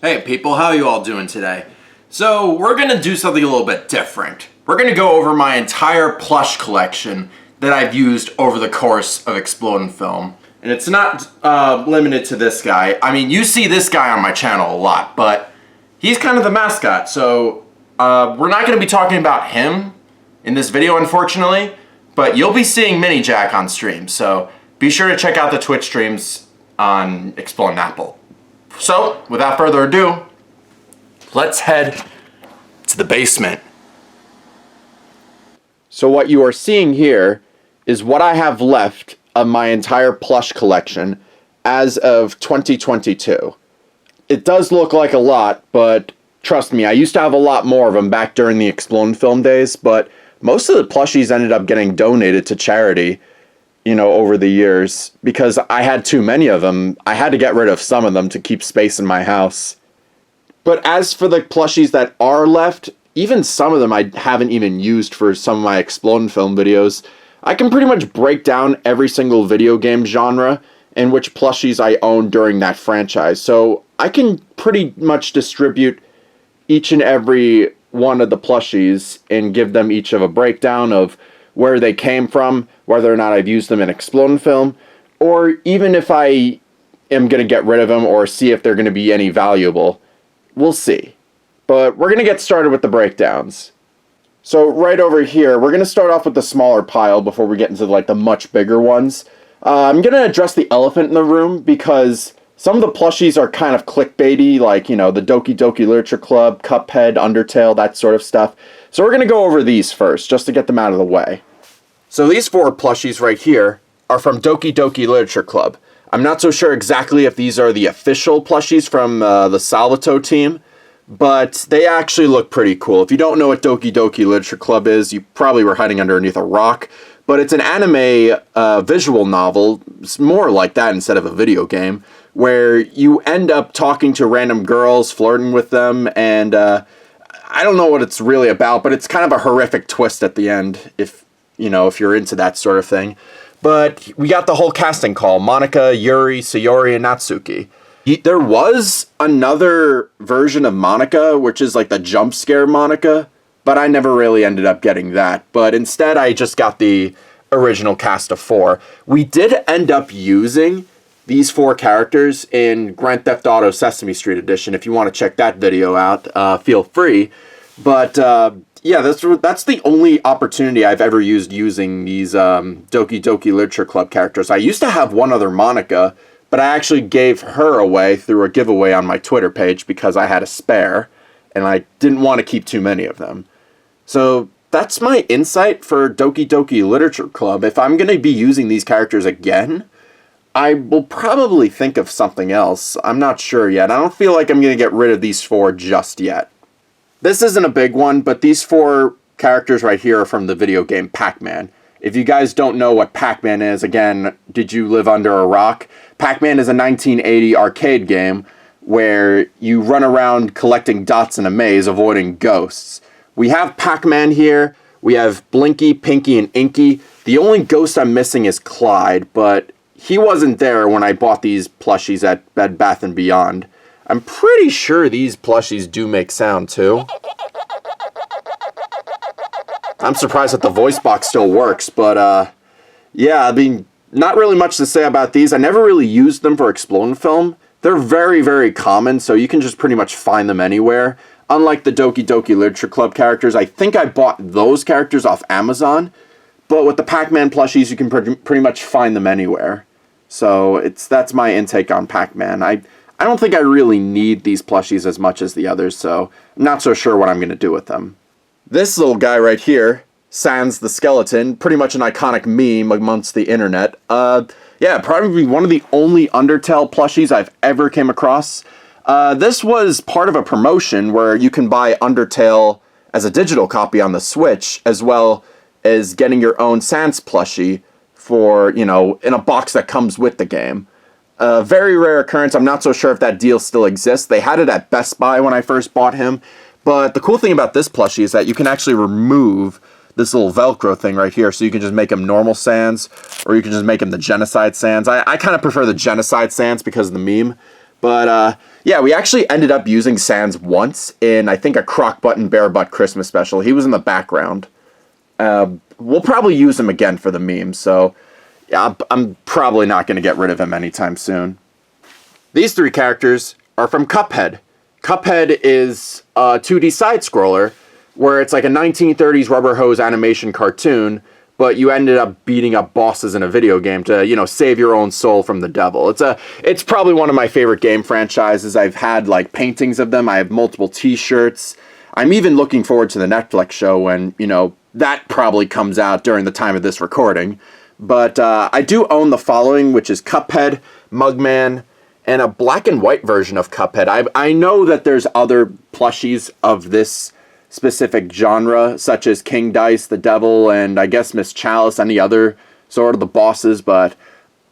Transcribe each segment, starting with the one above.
Hey people, how you all doing today? So we're gonna do something a little bit different. We're gonna go over my entire plush collection that I've used over the course of Xplodin film. And it's not limited to this guy. I mean, you see this guy on my channel a lot, but he's kind of the mascot, so we're not gonna be talking about him in this video, unfortunately, but you'll be seeing Mini Jack on stream, so be sure to check out the Twitch streams on Xplodin Apple. So, without further ado, let's head to the basement. So what you are seeing here is what I have left of my entire plush collection as of 2022. It does look like a lot, but trust me, I used to have a lot more of them back during the Xplodin film days, but most of the plushies ended up getting donated to charity, over the years, because I had too many of them. I had to get rid of some of them to keep space in my house. But as for the plushies that are left, even some of them I haven't even used for some of my Xplodin film videos. I can pretty much break down every single video game genre and which plushies I own during that franchise. So I can pretty much distribute each and every one of the plushies and give them each of a breakdown of where they came from, whether or not I've used them in Xplodin film, or even if I am going to get rid of them or see if they're going to be any valuable. We'll see. But we're going to get started with the breakdowns. So right over here, we're going to start off with the smaller pile before we get into the much bigger ones. I'm going to address the elephant in the room because some of the plushies are kind of clickbaity, like, the Doki Literature Club, Cuphead, Undertale, that sort of stuff. So we're going to go over these first, just to get them out of the way. So these four plushies right here are from Doki Literature Club. I'm not so sure exactly if these are the official plushies from the Salvato team, but they actually look pretty cool. If you don't know what Doki Literature Club is, you probably were hiding underneath a rock. But it's an anime visual novel. It's more like that instead of a video game, where you end up talking to random girls, flirting with them, and I don't know what it's really about, but it's kind of a horrific twist at the end, if you're into that sort of thing. But we got the whole casting call: Monika, Yuri, Sayori, and Natsuki. There was another version of Monika, which is like the jump scare Monika, but I never really ended up getting that. But instead, I just got the original cast of 4. We did end up using these 4 characters in Grand Theft Auto Sesame Street Edition. If you want to check that video out, feel free. But yeah, that's the only opportunity I've ever used using these Doki Literature Club characters. I used to have one other Monika, but I actually gave her away through a giveaway on my Twitter page because I had a spare, and I didn't want to keep too many of them. So that's my insight for Doki Literature Club. If I'm going to be using these characters again, I will probably think of something else. I'm not sure yet. I don't feel like I'm going to get rid of these 4 just yet. This isn't a big one, but these 4 characters right here are from the video game Pac-Man. If you guys don't know what Pac-Man is, again, did you live under a rock? Pac-Man is a 1980 arcade game where you run around collecting dots in a maze, avoiding ghosts. We have Pac-Man here. We have Blinky, Pinky, and Inky. The only ghost I'm missing is Clyde, but he wasn't there when I bought these plushies at Bed Bath & Beyond. I'm pretty sure these plushies do make sound, too. I'm surprised that the voice box still works, but, yeah, I mean, not really much to say about these. I never really used them for Xplodin film. They're very, very common, so you can just pretty much find them anywhere. Unlike the Doki Literature Club characters, I think I bought those characters off Amazon, but with the Pac-Man plushies, you can pretty much find them anywhere. So that's my intake on Pac-Man. I don't think I really need these plushies as much as the others, so I'm not so sure what I'm going to do with them. This little guy right here, Sans the Skeleton, pretty much an iconic meme amongst the internet. Yeah, probably one of the only Undertale plushies I've ever came across. This was part of a promotion where you can buy Undertale as a digital copy on the Switch, as well as getting your own Sans plushie for, in a box that comes with the game. Very rare occurrence. I'm not so sure if that deal still exists. They had it at Best Buy when I first bought him. But the cool thing about this plushie is that you can actually remove this little Velcro thing right here, so you can just make him normal Sans, or you can just make him the Genocide Sans. I kind of prefer the Genocide Sans because of the meme. But yeah, we actually ended up using Sans once in, I think, a Croc Button Bear Butt Christmas special. He was in the background. We'll probably use him again for the memes, so yeah, I'm probably not going to get rid of him anytime soon. These three characters are from Cuphead. Cuphead is a 2D side-scroller where it's like a 1930s rubber hose animation cartoon, but you ended up beating up bosses in a video game to, you know, save your own soul from the devil. It's probably one of my favorite game franchises. I've had like paintings of them. I have multiple t-shirts. I'm even looking forward to the Netflix show when, you know, that probably comes out during the time of this recording. But I do own the following, which is Cuphead, Mugman, and a black and white version of Cuphead. I know that there's other plushies of this specific genre, such as King Dice, the Devil, and I guess Miss Chalice, any other sort of the bosses, but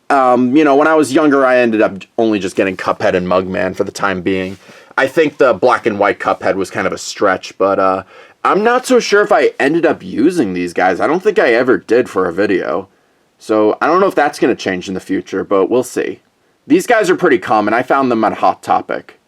you know, when I was younger, I ended up only just getting Cuphead and Mugman for the time being. I think the black and white Cuphead was kind of a stretch, but I'm not so sure if I ended up using these guys. I don't think I ever did for a video. So I don't know if that's going to change in the future, but we'll see. These guys are pretty common. I found them on Hot Topic.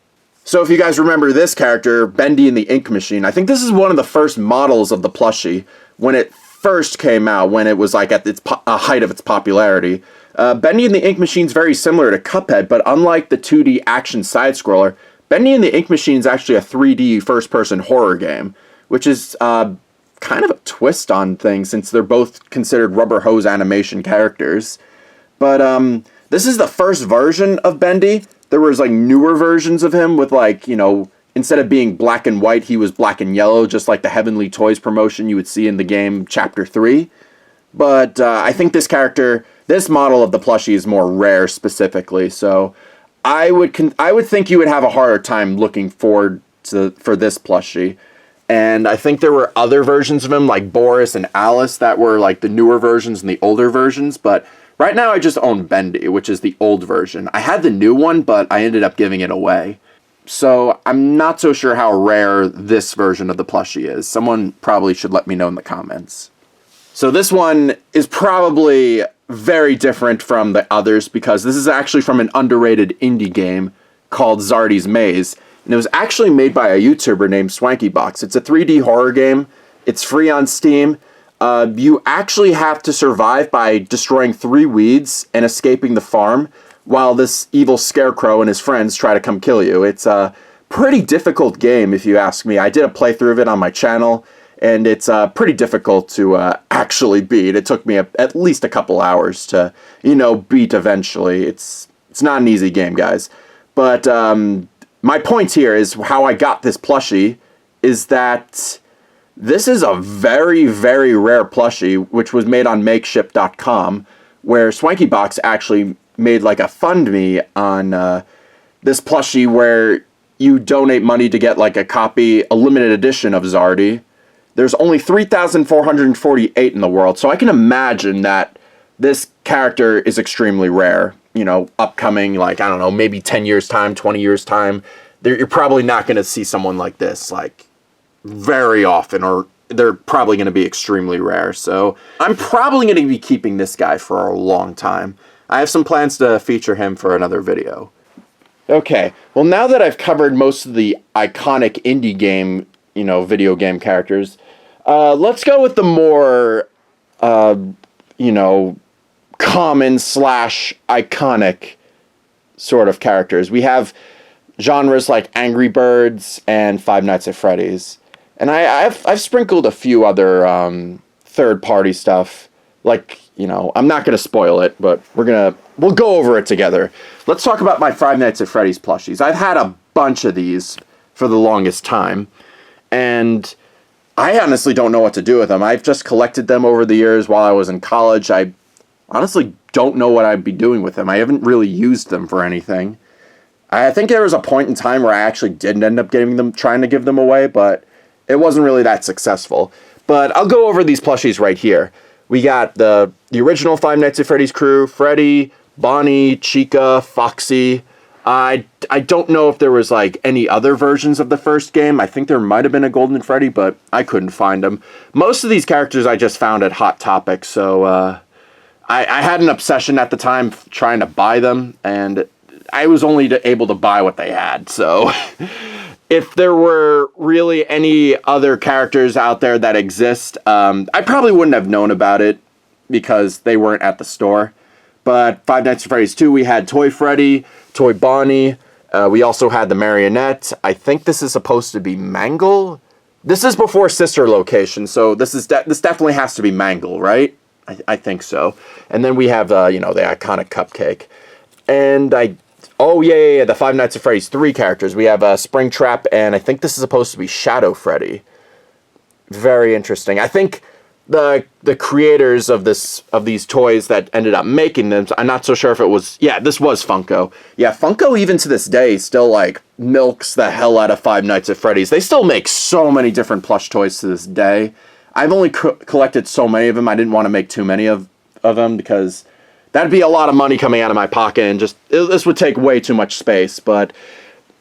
So if you guys remember this character, Bendy and the Ink Machine, I think this is one of the first models of the plushie when it first came out, when it was like at its height of its popularity. Bendy and the Ink Machine is very similar to Cuphead, but unlike the 2D action side-scroller, Bendy and the Ink Machine is actually a 3D first-person horror game, which is kind of a twist on things since they're both considered rubber hose animation characters. But this is the first version of Bendy. There was like newer versions of him with like, you know, instead of being black and white, he was black and yellow, just like the Heavenly Toys promotion you would see in the game Chapter 3. But I think this character, this model of the plushie is more rare specifically, so I would think you would have a harder time looking forward for this plushie. And I think there were other versions of him, like Boris and Alice, that were like the newer versions and the older versions. But right now I just own Bendy, which is the old version. I had the new one, but I ended up giving it away. So I'm not so sure how rare this version of the plushie is. Someone probably should let me know in the comments. So this one is probably very different from the others because this is actually from an underrated indie game called Zardy's Maze. And it was actually made by a YouTuber named SwankyBox. It's a 3D horror game. It's free on Steam. You actually have to survive by destroying 3 weeds and escaping the farm while this evil scarecrow and his friends try to come kill you. It's a pretty difficult game, if you ask me. I did a playthrough of it on my channel, and it's pretty difficult to actually beat. It took me at least a couple hours to, you know, beat eventually. It's not an easy game, guys. But my point here is how I got this plushie is that this is a very, very rare plushie, which was made on Makeshift.com, where SwankyBox actually made like a fund me on this plushie where you donate money to get like a limited edition of Zardy. There's only 3,448 in the world, so I can imagine that this character is extremely rare. You know, upcoming, like, I don't know, maybe 10 years' time, 20 years' time, you're probably not going to see someone like this, like, very often, or they're probably going to be extremely rare. So I'm probably going to be keeping this guy for a long time. I have some plans to feature him for another video. Okay, well, now that I've covered most of the iconic indie game, you know, video game characters, let's go with the more, you know, common / iconic sort of characters. We have genres like Angry Birds and Five Nights at Freddy's. And I've sprinkled a few other third-party stuff. Like, you know, I'm not going to spoil it, but we'll go over it together. Let's talk about my Five Nights at Freddy's plushies. I've had a bunch of these for the longest time, and I honestly don't know what to do with them. I've just collected them over the years while I was in college. I honestly don't know what I'd be doing with them. I haven't really used them for anything. I think there was a point in time where I actually did end up trying to give them away, but it wasn't really that successful. But I'll go over these plushies right here. We got the original Five Nights at Freddy's crew, Freddy, Bonnie, Chica, Foxy. I don't know if there was like any other versions of the first game. I think there might have been a Golden Freddy, but I couldn't find them. Most of these characters I just found at Hot Topic, so I had an obsession at the time trying to buy them, and I was only able to buy what they had, so if there were really any other characters out there that exist, I probably wouldn't have known about it because they weren't at the store. But Five Nights at Freddy's 2, we had Toy Freddy, Toy Bonnie, we also had the Marionette. I think this is supposed to be Mangle. This is before Sister Location, so this definitely has to be Mangle, right? I think so. And then we have, the iconic Cupcake. And the Five Nights at Freddy's 3 characters. We have Springtrap, and I think this is supposed to be Shadow Freddy. Very interesting. I think the creators of these toys that ended up making them, I'm not so sure if it was, this was Funko. Yeah, Funko even to this day still like milks the hell out of Five Nights at Freddy's. They still make so many different plush toys to this day. I've only collected so many of them. I didn't want to make too many of them because that'd be a lot of money coming out of my pocket, and this would take way too much space. But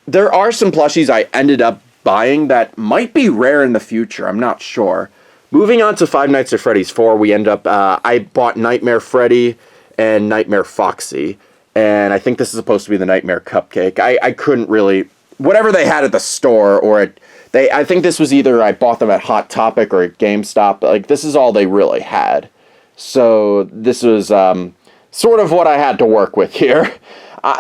there are some plushies I ended up buying that might be rare in the future. I'm not sure. Moving on to Five Nights at Freddy's 4, we end up, I bought Nightmare Freddy and Nightmare Foxy, and I think this is supposed to be the Nightmare Cupcake. I couldn't really, whatever they had at the store, or I think this was either I bought them at Hot Topic or at GameStop, like this is all they really had. So this was sort of what I had to work with here.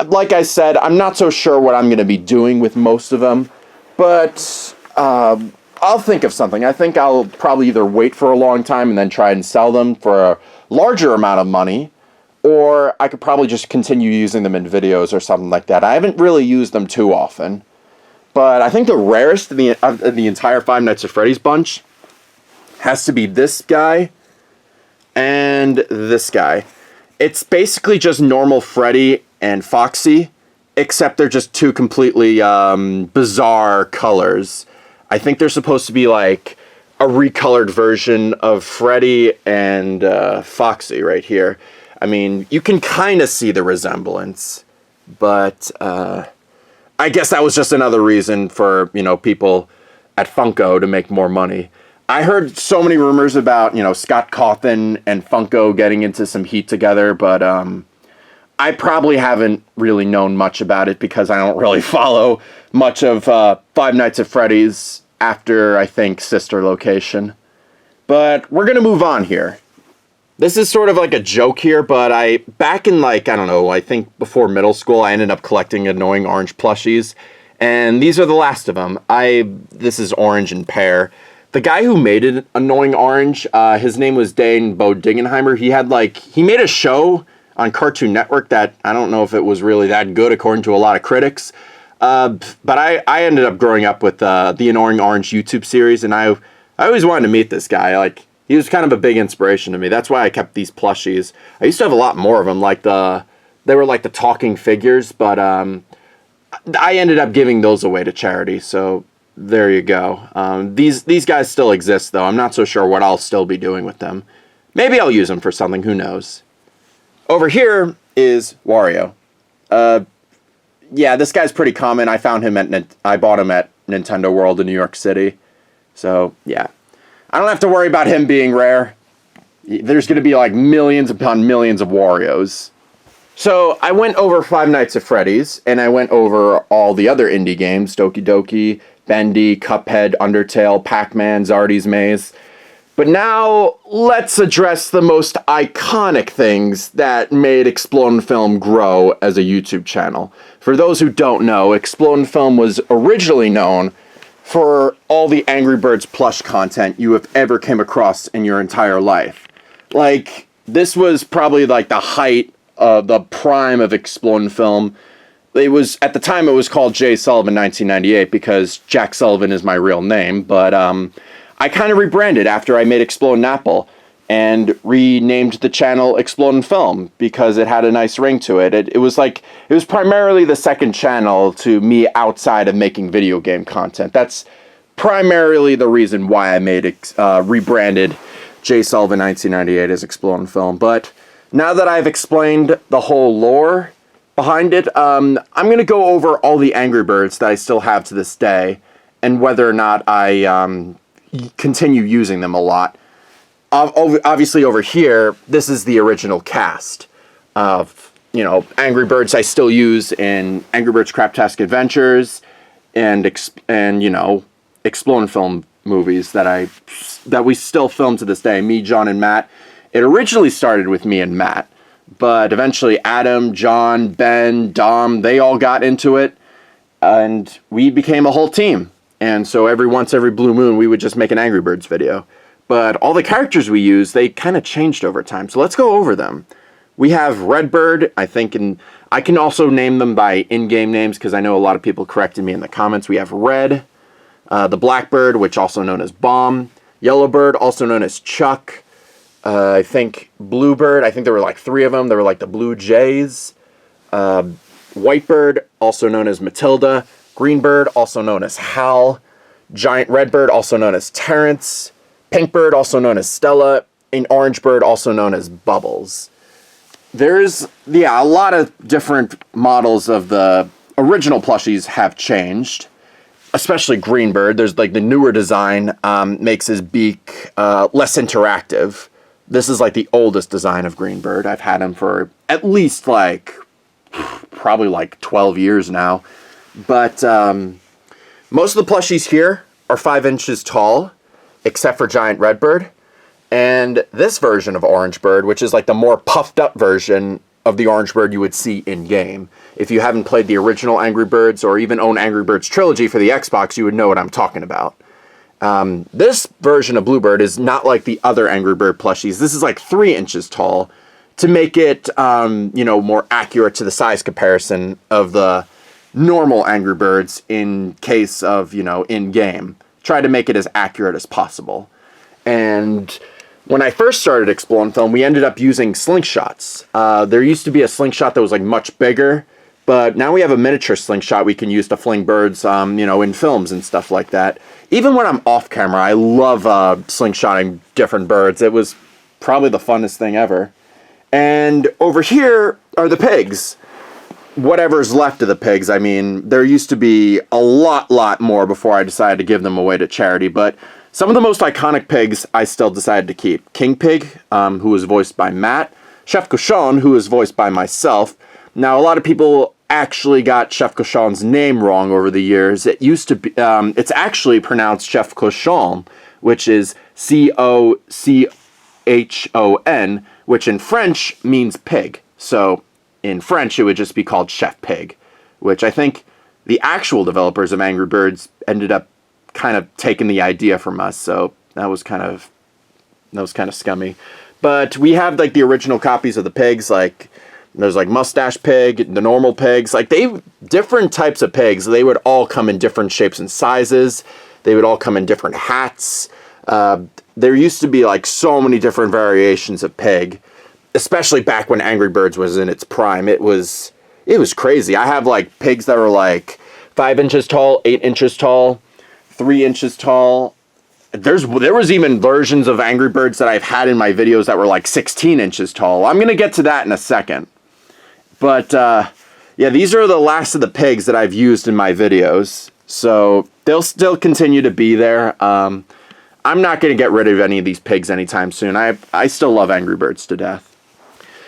Like I said, I'm not so sure what I'm going to be doing with most of them, but I'll think of something. I think I'll probably either wait for a long time and then try and sell them for a larger amount of money, or I could probably just continue using them in videos or something like that. I haven't really used them too often, but I think the rarest of the entire Five Nights at Freddy's bunch has to be this guy and this guy. It's basically just normal Freddy and Foxy, except they're just two completely bizarre colors. I think they're supposed to be like a recolored version of Freddy and Foxy right here. I mean, you can kind of see the resemblance, but I guess that was just another reason for, people at Funko to make more money. I heard so many rumors about, Scott Cawthon and Funko getting into some heat together, but I probably haven't really known much about it because I don't really follow much of Five Nights at Freddy's after, I think, Sister Location. But we're going to move on here. This is sort of like a joke here, but back in I think before middle school, I ended up collecting annoying orange plushies, and these are the last of them. This is Orange and Pear. The guy who made it Annoying Orange, his name was Dane Bodenheimer. He made a show on Cartoon Network that I don't know if it was really that good according to a lot of critics. But I ended up growing up with the Annoying Orange YouTube series, and I always wanted to meet this guy. He was kind of a big inspiration to me. That's why I kept these plushies. I used to have a lot more of them. They were like the talking figures, but I ended up giving those away to charity. So there you go. These guys still exist, though. I'm not so sure what I'll still be doing with them. Maybe I'll use them for something. Who knows? Over here is Wario. This guy's pretty common. I found him I bought him at Nintendo World in New York City. So, yeah. I don't have to worry about him being rare. There's going to be millions upon millions of Warios. So, I went over Five Nights at Freddy's, and I went over all the other indie games. Doki, Bendy, Cuphead, Undertale, PAC-MAN, Zardy's Maze. But now, let's address the most iconic things that made Xplodin Film grow as a YouTube channel. For those who don't know, Xplodin Film was originally known for all the Angry Birds plush content you have ever came across in your entire life. This was probably the height of the prime of Xplodin Film. At the time it was called J. Sullivan 1998 because Jack Sullivan is my real name, but I kind of rebranded after I made Xplodin Apple and renamed the channel Xplodin Film because it had a nice ring to it. It was primarily the second channel to me outside of making video game content. That's primarily the reason why I made it, rebranded J. Sullivan 1998 as Xplodin Film. But now that I've explained the whole lore behind it, I'm going to go over all the Angry Birds that I still have to this day and whether or not I continue using them a lot. Obviously over here, this is the original cast of Angry Birds I still use in Angry Birds Craptastic Adventures and Xplodin film movies that we still film to this day. Me, John, and Matt. It originally started with me and Matt, but eventually Adam, John, Ben, Dom, they all got into it, and we became a whole team. And so every blue moon, we would just make an Angry Birds video. But all the characters we use, they kind of changed over time. So let's go over them. We have Redbird, I think, and I can also name them by in-game names because I know a lot of people corrected me in the comments. We have Red, the Blackbird, which also known as Bomb, Yellowbird, also known as Chuck, I think Bluebird, I think there were like 3 of them. There were like the Blue Jays, Whitebird, also known as Matilda, Greenbird, also known as Hal, Giant Redbird, also known as Terrence, Pinkbird, also known as Stella, and Orangebird, also known as Bubbles. There's, a lot of different models of the original plushies have changed, especially Greenbird. There's like the newer design makes his beak less interactive. This is like the oldest design of Greenbird. I've had him for at least probably 12 years now. But most of the plushies here are 5 inches tall, except for Giant Redbird. And this version of Orangebird, which is like the more puffed up version of the Orangebird you would see in-game. If you haven't played the original Angry Birds or even own Angry Birds Trilogy for the Xbox, you would know what I'm talking about. This version of Bluebird is not like the other Angry Bird plushies. This is like 3 inches tall to make it, more accurate to the size comparison of the normal Angry Birds in case of, in-game. Try to make it as accurate as possible. And when I first started Xplodin Film, we ended up using slingshots. There used to be a slingshot that was much bigger, but now we have a miniature slingshot we can use to fling birds, in films and stuff like that. Even when I'm off camera, I love slingshotting different birds. It was probably the funnest thing ever. And over here are the pigs. Whatever's left of the pigs. I mean, there used to be a lot more before I decided to give them away to charity, but some of the most iconic pigs I still decided to keep. King Pig, who was voiced by Matt. Chef Cochon, who was voiced by myself. Now, a lot of people actually got Chef Cochon's name wrong over the years. It used to be, it's actually pronounced Chef Cochon, which is C-O-C-H-O-N, which in French means pig. So, in French, it would just be called Chef Pig, which I think the actual developers of Angry Birds ended up kind of taking the idea from us, so that was kind of scummy. But we have the original copies of the pigs, there's Mustache Pig, the normal pigs, different types of pigs. They would all come in different shapes and sizes. They would all come in different hats. There used to be so many different variations of pig, especially back when Angry Birds was in its prime. It was crazy. I have pigs that are 5 inches tall, 8 inches tall, 3 inches tall. There was even versions of Angry Birds that I've had in my videos that were 16 inches tall. I'm going to get to that in a second. But, these are the last of the pigs that I've used in my videos. So, they'll still continue to be there. I'm not going to get rid of any of these pigs anytime soon. I still love Angry Birds to death.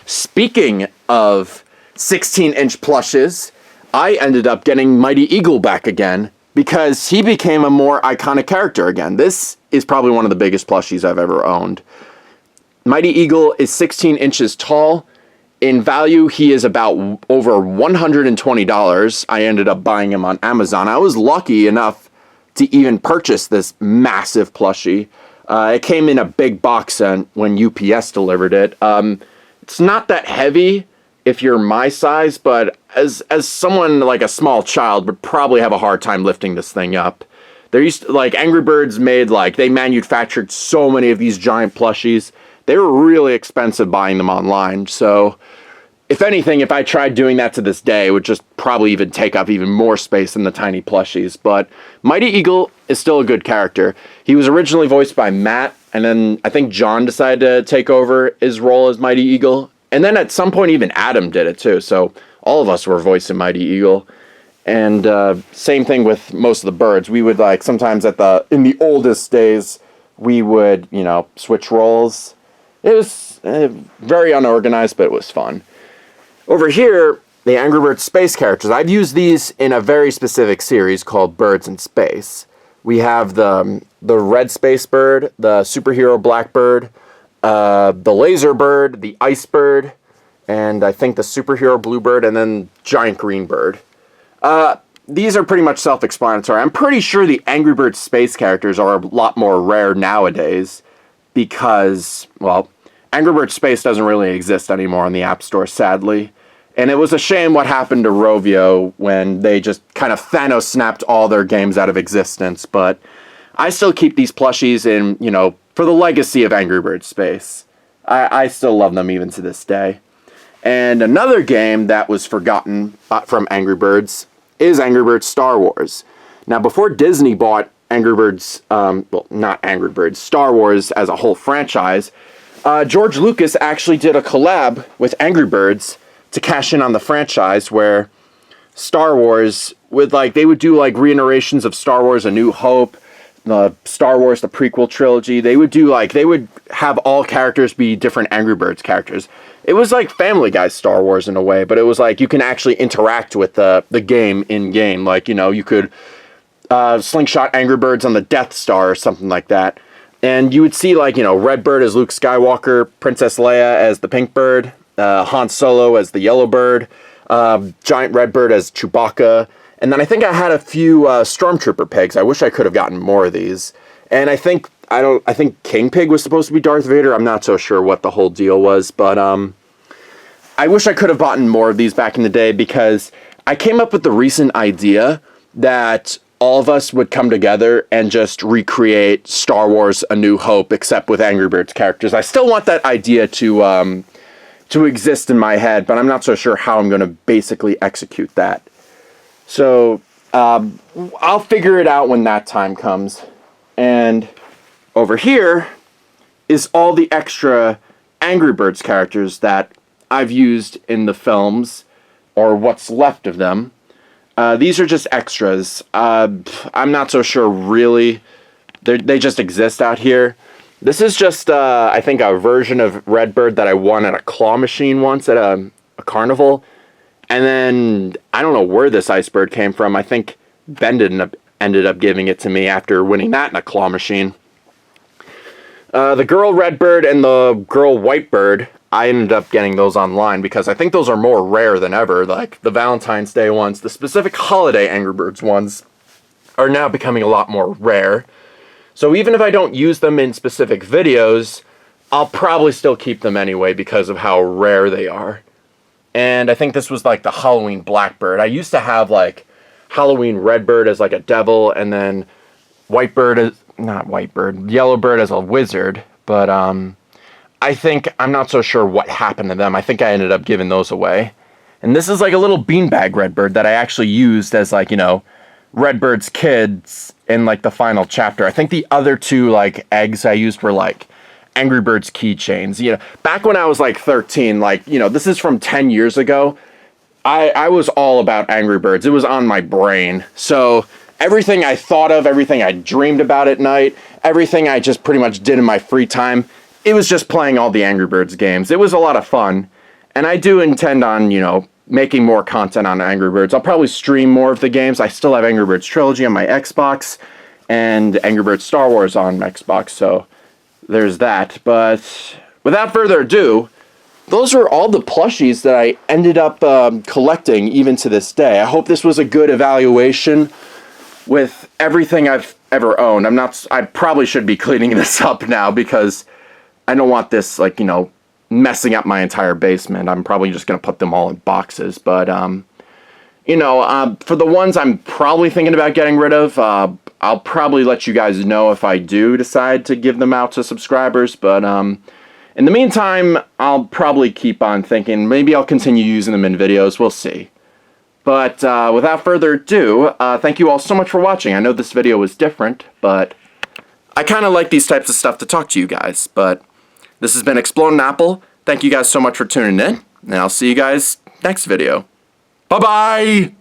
Speaking of 16-inch plushes, I ended up getting Mighty Eagle back again because he became a more iconic character again. This is probably one of the biggest plushies I've ever owned. Mighty Eagle is 16 inches tall. In value, he is about over $120. I ended up buying him on Amazon. I was lucky enough to even purchase this massive plushie. It came in a big box when UPS delivered it. It's not that heavy if you're my size, but as someone a small child would probably have a hard time lifting this thing up. There used to, Angry Birds made they manufactured so many of these giant plushies. They were really expensive buying them online. So if anything, if I tried doing that to this day, it would just probably even take up even more space than the tiny plushies. But Mighty Eagle is still a good character. He was originally voiced by Matt, and then I think John decided to take over his role as Mighty Eagle. And then at some point even Adam did it too. So all of us were voicing Mighty Eagle. And same thing with most of the birds. We would sometimes in the oldest days, we would, switch roles. It was very unorganized, but it was fun. Over here, the Angry Birds Space characters. I've used these in a very specific series called Birds in Space. We have the red space bird, the superhero blackbird, the laser bird, the ice bird, and I think the superhero bluebird, and then giant green bird. These are pretty much self-explanatory. I'm pretty sure the Angry Birds Space characters are a lot more rare nowadays because, well, Angry Birds Space doesn't really exist anymore on the App Store, sadly. And it was a shame what happened to Rovio when they just kind of Thanos snapped all their games out of existence. But I still keep these plushies in, you know, for the legacy of Angry Birds Space. I still love them even to this day. And another game that was forgotten from Angry Birds is Angry Birds Star Wars. Now, before Disney bought Angry Birds, well, not Angry Birds, Star Wars as a whole franchise, George Lucas actually did a collab with Angry Birds to cash in on the franchise, where Star Wars would they would do reiterations of Star Wars A New Hope, the Star Wars the prequel trilogy. They would do they would have all characters be different Angry Birds characters. It was like Family Guy Star Wars in a way, but it was you can actually interact with the game in game. You know, you could slingshot Angry Birds on the Death Star or something like that. And you would see you know, Redbird as Luke Skywalker, Princess Leia as the Pink Bird, Han Solo as the Yellow Bird, Giant Redbird as Chewbacca, and then I think I had a few Stormtrooper pigs. I wish I could have gotten more of these. And I think King Pig was supposed to be Darth Vader. I'm not so sure what the whole deal was, but I wish I could have gotten more of these back in the day, because I came up with the recent idea that all of us would come together and just recreate Star Wars A New Hope, except with Angry Birds characters. I still want that idea to exist in my head, but I'm not so sure how I'm going to basically execute that. So, I'll figure it out when that time comes. And over here is all the extra Angry Birds characters that I've used in the films, or what's left of them. These are just extras. I'm not so sure, really. They just exist out here. This is just, I think, a version of Redbird that I won at a claw machine once at a carnival. And then, I don't know where this ice bird came from. I think Bendy ended up giving it to me after winning that in a claw machine. The girl Redbird and the girl Whitebird, I ended up getting those online because I think those are more rare than ever. Like the Valentine's Day ones, the specific holiday Angry Birds ones are now becoming a lot more rare. So even if I don't use them in specific videos, I'll probably still keep them anyway because of how rare they are. And I think this was the Halloween Blackbird. I used to have Halloween Redbird as a devil, and then Whitebird as, not Whitebird, Yellowbird as a wizard. But I'm not so sure what happened to them. I think I ended up giving those away. And this is a little beanbag Redbird that I actually used as you know, Redbird's kids in the final chapter. I think the other two eggs I used were Angry Birds keychains. You know, back when I was 13, you know, this is from 10 years ago. I was all about Angry Birds. It was on my brain. So everything I thought of, everything I dreamed about at night, everything I just pretty much did in my free time, it was just playing all the Angry Birds games. It was a lot of fun. And I do intend on, you know, making more content on Angry Birds. I'll probably stream more of the games. I still have Angry Birds Trilogy on my Xbox and Angry Birds Star Wars on Xbox, so there's that. But without further ado, those are all the plushies that I ended up collecting even to this day. I hope this was a good evaluation with everything I've ever owned. I probably should be cleaning this up now because I don't want this, you know, messing up my entire basement. I'm probably just going to put them all in boxes. But, you know, for the ones I'm probably thinking about getting rid of, I'll probably let you guys know if I do decide to give them out to subscribers. But in the meantime, I'll probably keep on thinking. Maybe I'll continue using them in videos. We'll see. But without further ado, thank you all so much for watching. I know this video was different, but I kind of like these types of stuff to talk to you guys. But this has been Xplodin Apple. Thank you guys so much for tuning in, and I'll see you guys next video. Bye-bye!